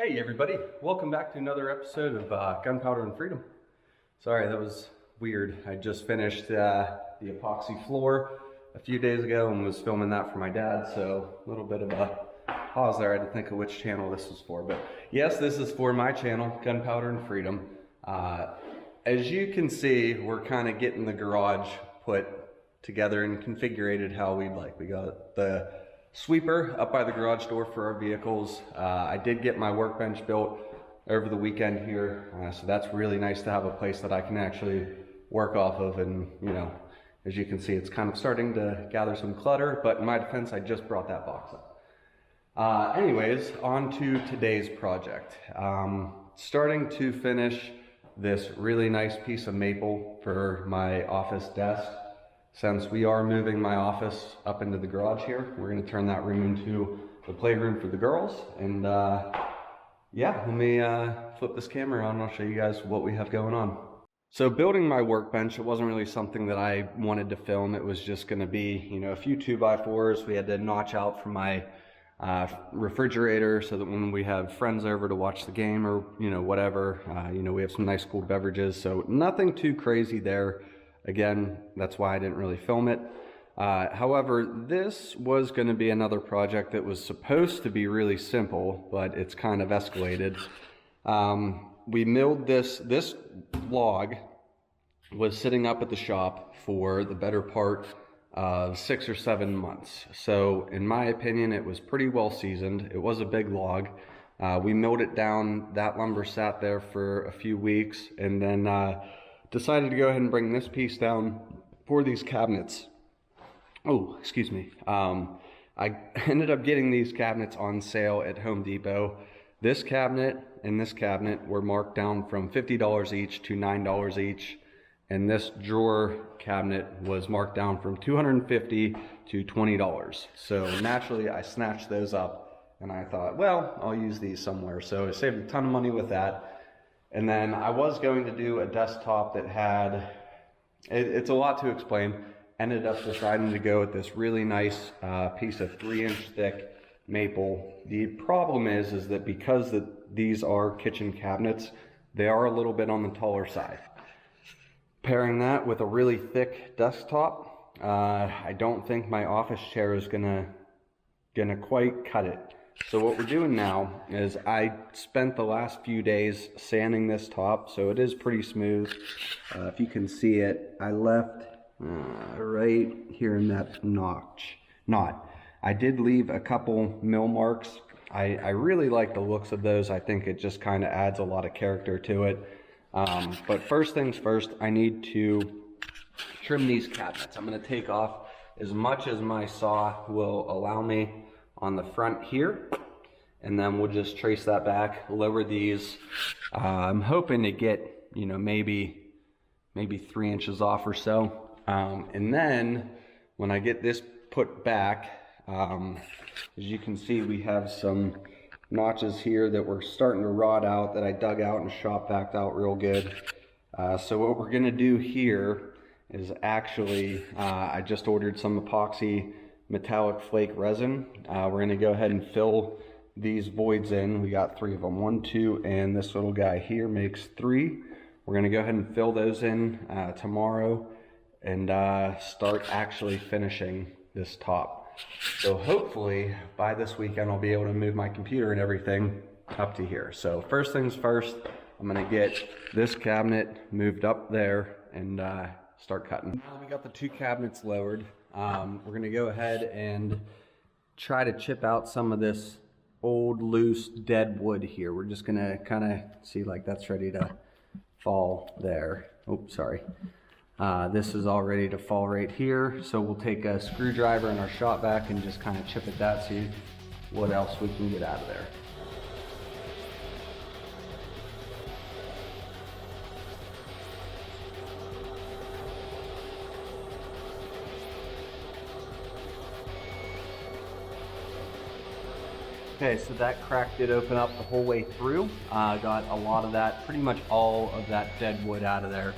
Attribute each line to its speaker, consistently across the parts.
Speaker 1: Hey everybody, welcome back to another episode of Gunpowder and Freedom. Sorry, that was weird. I just finished the epoxy floor a few days ago and was filming that for my dad, so a little bit of a pause there. I had to think of which channel this was for, but yes, this is for my channel, Gunpowder and Freedom. As you can see, we're kind of getting the garage put together and configured how we'd like. We got the sweeper up by the garage door for our vehicles. I did get my workbench built over the weekend here, so that's really nice to have a place that I can actually work off of. And you know, as you can see, it's kind of starting to gather some clutter, but in my defense, I just brought that box up. Anyways, on to today's project. Starting to finish this really nice piece of maple for my office desk. Since we are moving my office up into the garage here, we're going to turn that room into the playroom for the girls. And yeah, let me flip this camera on and I'll show you guys what we have going on. So building my workbench, it wasn't really something that I wanted to film. It was just going to be, you know, a few 2x4s. We had to notch out from my refrigerator so that when we have friends over to watch the game or, you know, whatever, you know, we have some nice cool beverages. So nothing too crazy there. Again, that's why I didn't really film it. However, this was going to be another project that was supposed to be really simple, but it's kind of escalated. We milled this log was sitting up at the shop for the better part of 6 or 7 months. So in my opinion, it was pretty well seasoned. It was a big log. We milled it down. That lumber sat there for a few weeks, and then decided to go ahead and bring this piece down for these cabinets. Oh, excuse me. I ended up getting these cabinets on sale at Home Depot. This cabinet and this cabinet were marked down from $50 each to $9 each. And this drawer cabinet was marked down from $250 to $20. So naturally I snatched those up and I thought, well, I'll use these somewhere. So I saved a ton of money with that. And then I was going to do a desktop that had, it's a lot to explain, ended up deciding to go with this really nice piece of 3-inch thick maple. The problem is that because these are kitchen cabinets, they are a little bit on the taller side. Pairing that with a really thick desktop, I don't think my office chair is gonna quite cut it. So what we're doing now is I spent the last few days sanding this top, so it is pretty smooth. If you can see it, I left right here in that knot. I did leave a couple mill marks. I really like the looks of those. I think it just kind of adds a lot of character to it. But first things first, I need to trim these cabinets. I'm going to take off as much as my saw will allow me on the front here, and then we'll just trace that back, lower these. I'm hoping to get, you know, maybe 3 inches off or so. And then when I get this put back, as you can see, we have some notches here that were starting to rot out that I dug out and shop vac out real good. So what we're gonna do here is actually, I just ordered some epoxy metallic flake resin. We're going to go ahead and fill these voids in. We got 3 of them, 1, 2, and this little guy here makes 3. We're going to go ahead and fill those in tomorrow and start actually finishing this top. So hopefully by this weekend I'll be able to move my computer and everything up to here. So first things first, I'm going to get this cabinet moved up there and start cutting. Now we got the 2 cabinets lowered. We're going to go ahead and try to chip out some of this old loose dead wood here. We're just going to kind of see, like, that's ready to fall there. Oh, sorry. This is all ready to fall right here. So we'll take a screwdriver and our shop vac and just kind of chip at that, see what else we can get out of there. Okay, so that crack did open up the whole way through. Got a lot of that, pretty much all of that dead wood out of there.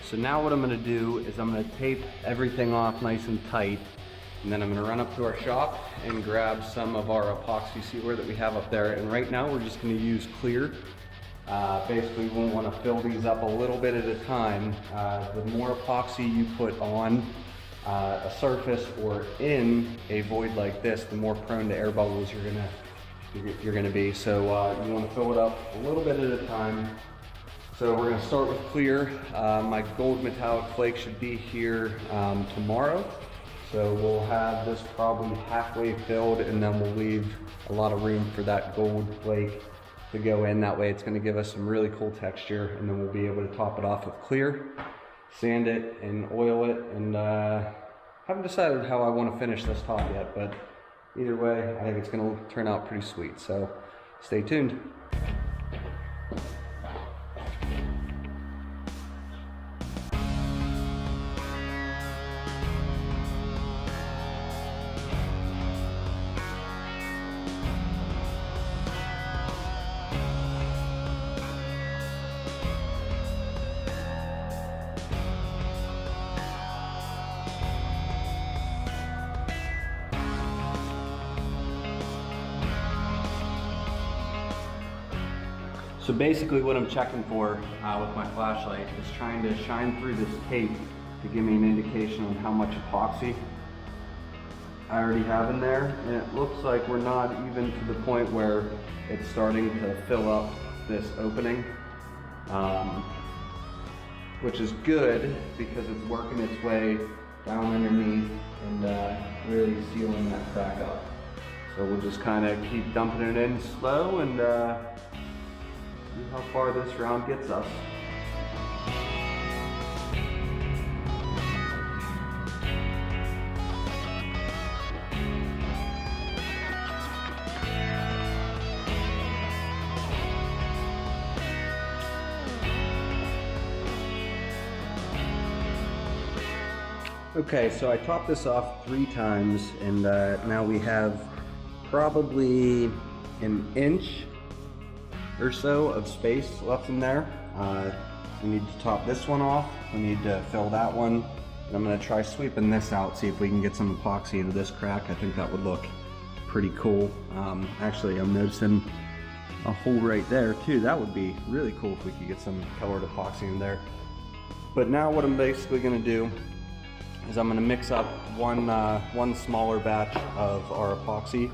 Speaker 1: So now what I'm gonna do is I'm gonna tape everything off nice and tight And then I'm gonna run up to our shop and grab some of our epoxy sealer that we have up there. And right now we're just gonna use clear. Basically we'll wanna fill these up a little bit at a time. The more epoxy you put on a surface or in a void like this, the more prone to air bubbles you're gonna be. So you wanna fill it up a little bit at a time. So we're gonna start with clear. My gold metallic flake should be here tomorrow. So we'll have this probably halfway filled, and then we'll leave a lot of room for that gold flake to go in. That way it's gonna give us some really cool texture, and then we'll be able to top it off with clear, sand it and oil it. And haven't decided how I wanna finish this top yet, but either way, I think it's gonna turn out pretty sweet. So stay tuned. So basically what I'm checking for with my flashlight is trying to shine through this tape to give me an indication on how much epoxy I already have in there. And it looks like we're not even to the point where it's starting to fill up this opening, which is good because it's working its way down underneath and really sealing that crack up. So we'll just kind of keep dumping it in slow and see how far this round gets us. Okay, so I topped this off 3 times, and now we have probably an inch or so of space left in there. We need to top this one off. We need to fill that one. And I'm gonna try sweeping this out, see if we can get some epoxy into this crack. I think that would look pretty cool. Actually, I'm noticing a hole right there too. That would be really cool if we could get some colored epoxy in there. But now what I'm basically gonna do is I'm gonna mix up one smaller batch of our epoxy,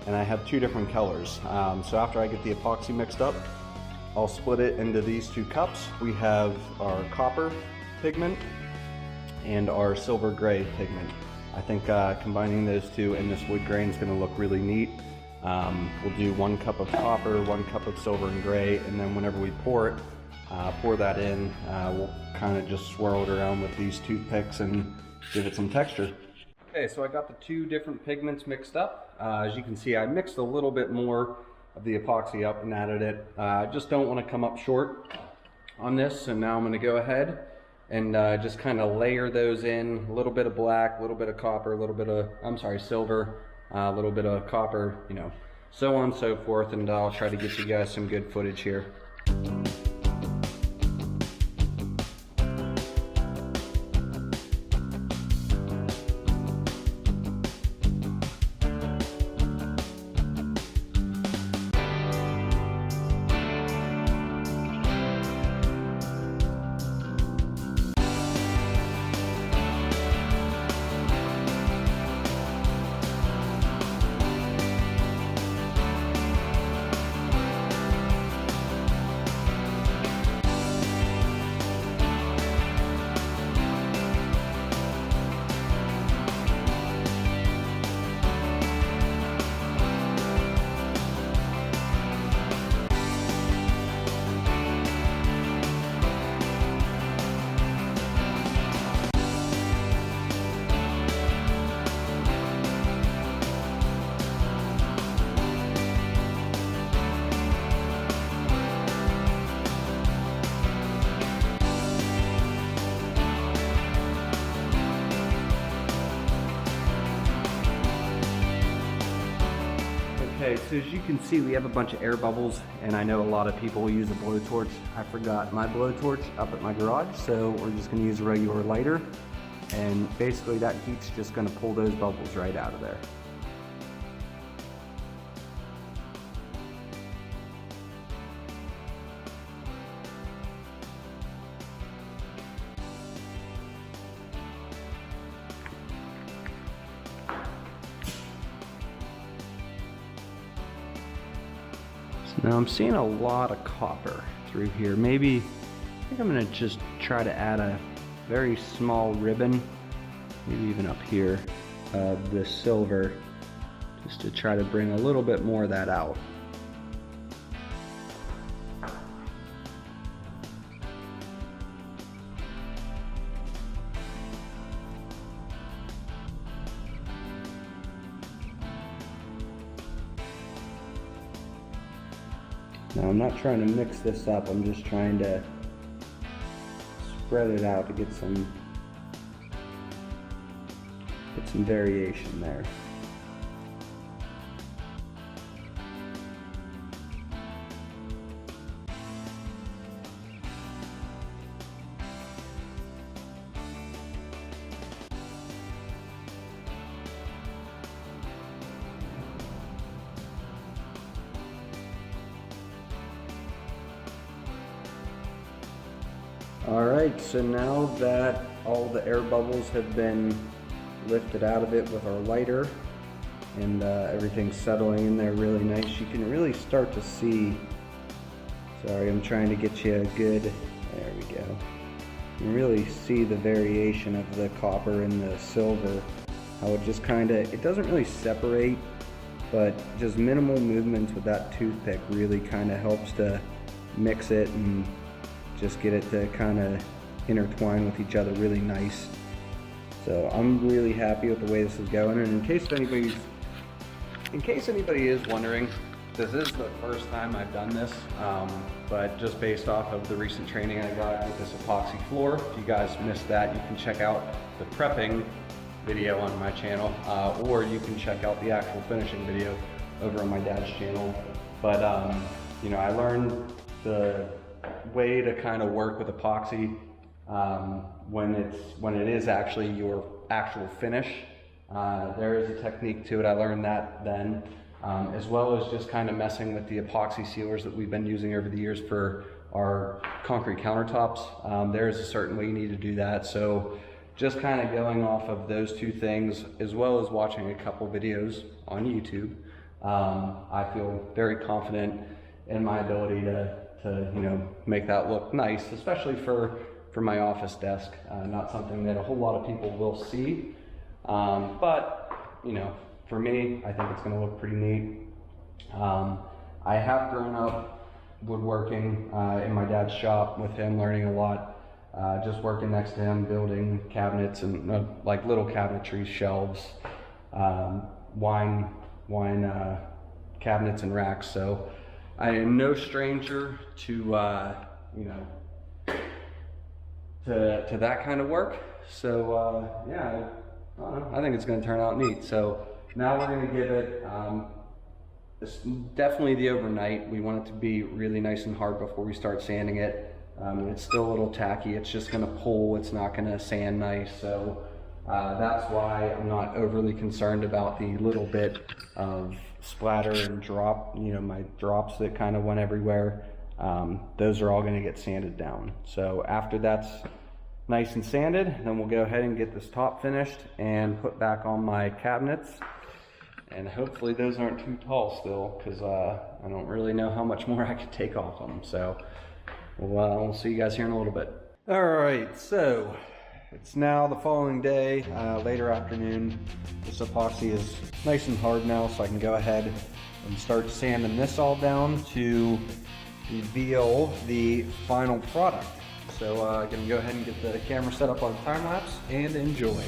Speaker 1: and I have 2 different colors. So after I get the epoxy mixed up, I'll split it into these 2 cups. We have our copper pigment and our silver gray pigment. I think combining those 2 in this wood grain is gonna look really neat. We'll do 1 cup of copper, 1 cup of silver and gray, and then whenever we pour that in, we'll kind of just swirl it around with these toothpicks and give it some texture. Okay, so I got the 2 different pigments mixed up. As you can see, I mixed a little bit more of the epoxy up and added it. I just don't want to come up short on this, so now I'm going to go ahead and just kind of layer those in. A little bit of black, a little bit of copper, a little bit of, silver, a little bit of copper, you know, so on and so forth, and I'll try to get you guys some good footage here. Okay, so as you can see, we have a bunch of air bubbles, and I know a lot of people use a blowtorch. I forgot my blowtorch up at my garage, so we're just gonna use a regular lighter. and basically that heat's just going to pull those bubbles right out of there. So now I'm seeing a lot of copper through here. Maybe, I think I'm going to just try to add a very small ribbon, maybe even up here, of the silver, just to try to bring a little bit more of that out. Now I'm not trying to mix this up, I'm just trying to spread it out to get some variation there. Alright, so now that all the air bubbles have been lifted out of it with our lighter and everything's settling in there really nice, you can really start to see, sorry, I'm trying to get you a good, there we go. You can really see the variation of the copper and the silver, how it just kind of, it doesn't really separate, but just minimal movements with that toothpick really kind of helps to mix it and just get it to kind of intertwine with each other really nice. So I'm really happy with the way this is going, and in case anybody is wondering, this is the first time I've done this, but just based off of the recent training I got with this epoxy floor. If you guys missed that, you can check out the prepping video on my channel, or you can check out the actual finishing video over on my dad's channel. But you know, I learned the way to kind of work with epoxy when it is actually your actual finish. There is a technique to it. I learned that then, as well as just kind of messing with the epoxy sealers that we've been using over the years for our concrete countertops. There is a certain way you need to do that. So just kind of going off of those two things, as well as watching a couple videos on YouTube, I feel very confident in my ability to you know, make that look nice, especially for my office desk. Not something that a whole lot of people will see, but you know, for me, I think it's going to look pretty neat. I have grown up woodworking in my dad's shop with him, learning a lot, just working next to him, building cabinets and like little cabinetry, shelves, wine cabinets and racks. So I am no stranger to you know, to that kind of work. So yeah, I don't know, I think it's going to turn out neat. So now we're going to give it it's definitely the overnight. We want it to be really nice and hard before we start sanding it. It's still a little tacky. It's just going to pull. It's not going to sand nice. So that's why I'm not overly concerned about the little bit of splatter and drop, you know, my drops that kind of went everywhere. Those are all going to get sanded down. So after that's nice and sanded, then we'll go ahead and get this top finished and put back on my cabinets. And hopefully those aren't too tall still, because I don't really know how much more I could take off them. So we'll see you guys here in a little bit. All right, so it's now the following day, later afternoon. This epoxy is nice and hard now, so I can go ahead and start sanding this all down to reveal the final product. So I'm gonna go ahead and get the camera set up on time lapse and enjoy.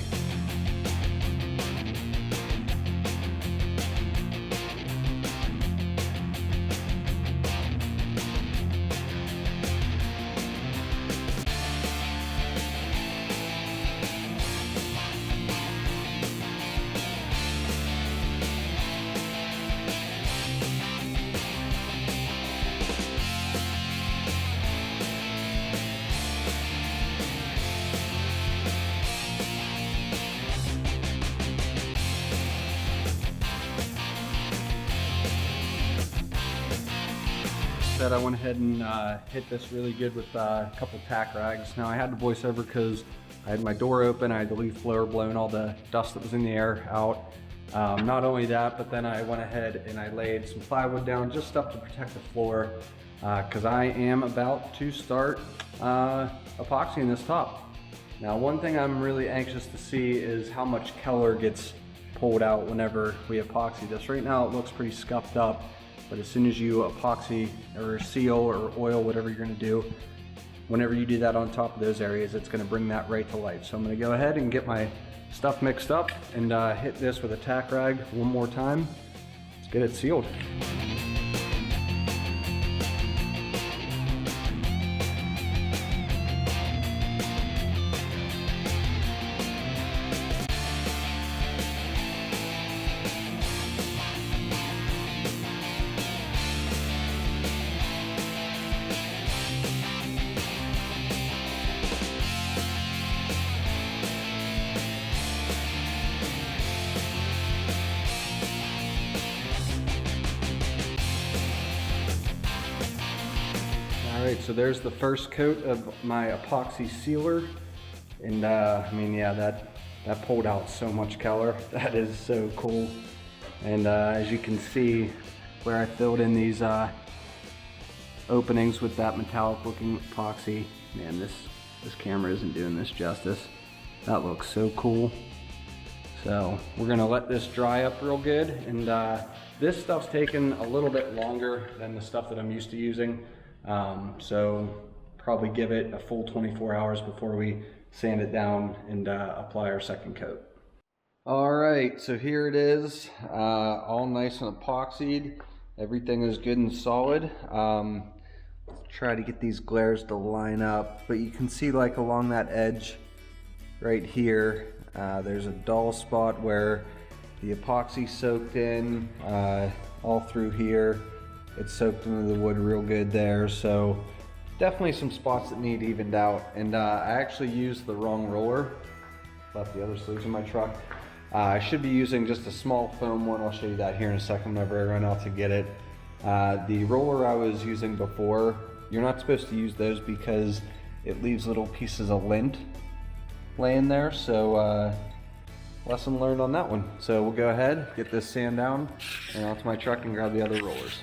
Speaker 1: said, I went ahead and hit this really good with a couple tack rags. Now I had to voice over because I had my door open, I had the leaf blower blowing all the dust that was in the air out. Not only that, but then I went ahead and I laid some plywood down, just stuff to protect the floor, because I am about to start epoxying this top. Now, one thing I'm really anxious to see is how much color gets pulled out whenever we epoxy this. Right now it looks pretty scuffed up, but as soon as you epoxy or seal or oil, whatever you're gonna do, whenever you do that on top of those areas, it's gonna bring that right to life. So I'm gonna go ahead and get my stuff mixed up and hit this with a tack rag one more time. Let's get it sealed. Alright, so there's the first coat of my epoxy sealer, and I mean, yeah, that pulled out so much color. That is so cool. And as you can see, where I filled in these openings with that metallic looking epoxy, man, this camera isn't doing this justice. That looks so cool. So we're gonna let this dry up real good, and this stuff's taken a little bit longer than the stuff that I'm used to using. So probably give it a full 24 hours before we sand it down and apply our second coat. All right, so here it is, all nice and epoxied. Everything is good and solid. Let's try to get these glares to line up, but you can see like along that edge right here, there's a dull spot where the epoxy soaked in all through here. It's soaked into the wood real good there, so definitely some spots that need evened out. And I actually used the wrong roller, left the other sleeves in my truck. I should be using just a small foam one. I'll show you that here in a second whenever I run out to get it. The roller I was using before, you're not supposed to use those because it leaves little pieces of lint laying there, so lesson learned on that one. So we'll go ahead, get this sand down, and onto my truck and grab the other rollers.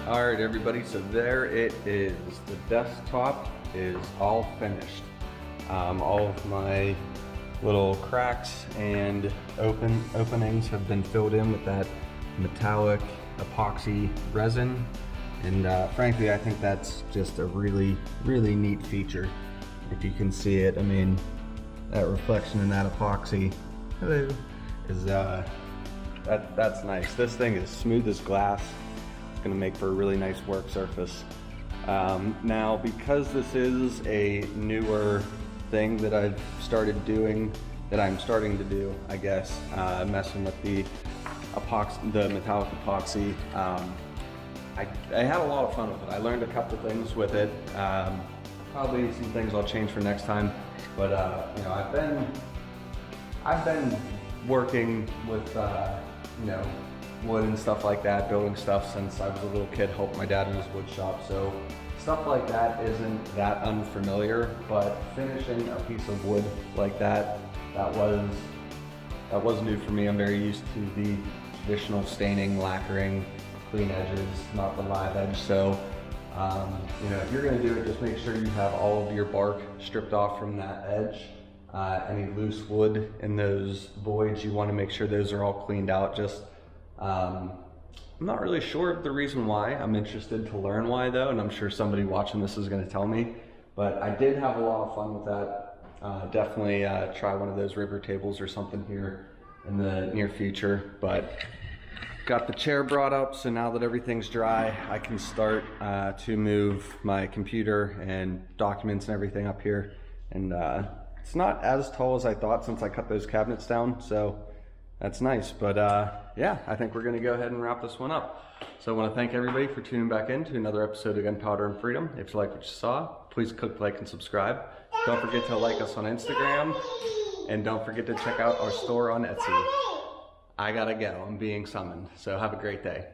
Speaker 1: All right, everybody, so there it is. The desktop is all finished. All of my little cracks and openings have been filled in with that metallic epoxy resin. And frankly, I think that's just a really, really neat feature. If you can see it, I mean, that reflection in that epoxy, hello, is that's nice. This thing is smooth as glass. Going to make for a really nice work surface. Now, because this is a newer thing that I've started doing, that I'm starting to do, I guess, messing with the epoxy, the metallic epoxy, I had a lot of fun with it. I learned a couple things with it. Probably some things I'll change for next time, but you know, I've been working with you know, wood and stuff like that, building stuff since I was a little kid, helped my dad in his wood shop. So stuff like that isn't that unfamiliar, but finishing a piece of wood like that, that was new for me. I'm very used to the traditional staining, lacquering, clean edges, not the live edge. So, you know, if you're gonna do it, just make sure you have all of your bark stripped off from that edge. Any loose wood in those voids, you wanna make sure those are all cleaned out. Just, I'm not really sure of the reason why. I'm interested to learn why though, and I'm sure somebody watching this is gonna tell me. But I did have a lot of fun with that. Definitely try one of those river tables or something here in the near future. But got the chair brought up, so now that everything's dry, I can start to move my computer and documents and everything up here. And it's not as tall as I thought since I cut those cabinets down, so that's nice. But yeah, I think we're gonna go ahead and wrap this one up. So I wanna thank everybody for tuning back in to another episode of Gunpowder and Freedom. If you like what you saw, please click like and subscribe. Don't forget to like us on Instagram, and don't forget to check out our store on Etsy. I gotta go, I'm being summoned, so have a great day.